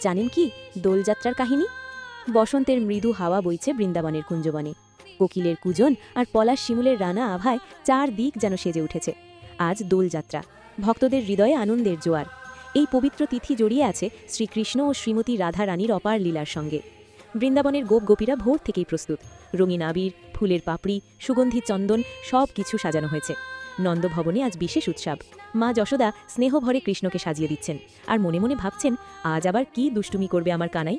জানেন কি দোলযাত্রার কাহিনী? বসন্তের মৃদু হাওয়া বইছে বৃন্দাবনের কুঞ্জবনে। কোকিলের কুজন আর পলাশ শিমুলের রানা আভায় চারদিক যেন সেজে উঠেছে। আজ দোলযাত্রা, ভক্তদের হৃদয়ে আনন্দের জোয়ার। এই পবিত্র তিথি জড়িয়ে আছে শ্রীকৃষ্ণ ও শ্রীমতী রাধা রানীর অপার লীলার সঙ্গে। বৃন্দাবনের গোপীরা ভোর থেকেই প্রস্তুত। রঙিন আবির, ফুলের পাপড়ি, সুগন্ধি চন্দন সব কিছু সাজানো হয়েছে। নন্দভবনে আজ বিশেষ উৎসব। মা যশোদা স্নেহভরে কৃষ্ণকে সাজিয়ে দিচ্ছেন, আর মনে মনে ভাবছেন আজ আবার কি দুষ্টুমি করবে আমার কানাই।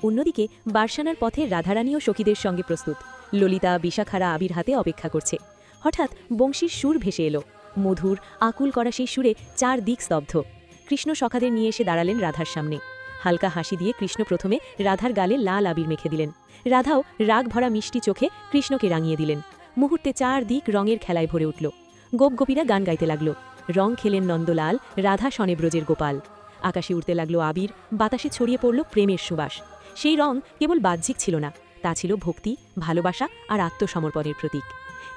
অন্যদিকে বারসানার পথে রাধারানী ও সখীদের সঙ্গে প্রস্তুত। ললিতা বিশাখারা আবির হাতে অপেক্ষা করছে। হঠাৎ বংশীর সুর ভেসে এলো। মধুর আকুল করা সেই সুরে চারদিক স্তব্ধ। কৃষ্ণ সখাদের নিয়ে এসে দাঁড়ালেন রাধার সামনে। হালকা হাসি দিয়ে কৃষ্ণ প্রথমে রাধার গালে লাল আবির মেখে দিলেন। রাধাও রাগ ভরা মিষ্টি চোখে কৃষ্ণকে রাঙিয়ে দিলেন। মুহূর্তে চারদিক রঙের খেলায় ভরে উঠল। গোপীরা গান গাইতে লাগল। রং খেলেন নন্দলাল, রাধা শনেব্রজের গোপাল। আকাশে উড়তে লাগলো আবির, বাতাসে ছড়িয়ে পড়ল প্রেমের সুবাস। সেই রং কেবল বাহ্যিক ছিল না, তা ছিল ভক্তি, ভালোবাসা আর আত্মসমর্পণের প্রতীক।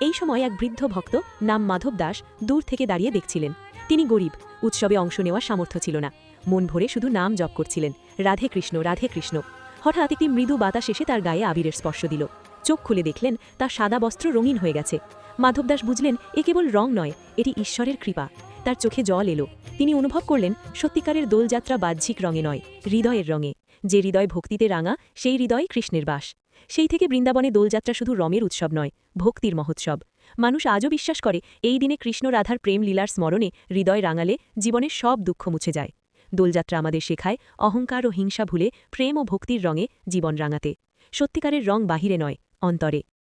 এই সময় এক বৃদ্ধ ভক্ত নাম মাধব দাস দূর থেকে দাঁড়িয়ে দেখছিলেন। তিনি গরিব, উৎসবে অংশ নেওয়ার সামর্থ্য ছিল না। মন ভরে শুধু নাম জপ করছিলেন, রাধে কৃষ্ণ রাধে কৃষ্ণ। হঠাৎ একটি মৃদু বাতাস এসে তার গায়ে আবিরের স্পর্শ দিল। চোখ খুলে দেখলেন তার সাদা বস্ত্র রঙিন হয়ে গেছে। মাধবদাস বুঝলেন এ কেবল রং নয়, এটি ঈশ্বরের কৃপা। তার চোখে জল এলো। তিনি অনুভব করলেন সত্যিকারের দোলযাত্রা বাহ্যিক রঙে নয়, হৃদয়ের রঙে। যে হৃদয় ভক্তিতে রাঙা, সেই হৃদয় কৃষ্ণের বাস। সেই থেকে বৃন্দাবনে দোলযাত্রা শুধু রমের উৎসব নয়, ভক্তির মহোৎসব। মানুষ আজও বিশ্বাস করে এই দিনে কৃষ্ণ রাধার প্রেম লীলার স্মরণে হৃদয় রাঙালে জীবনের সব দুঃখ মুছে যায়। দোলযাত্রা আমাদের শেখায় অহংকার ও হিংসা ভুলে প্রেম ও ভক্তির রঙে জীবন রাঙাতে। সত্যিকারের রং বাহিরে নয়, অন্তরে।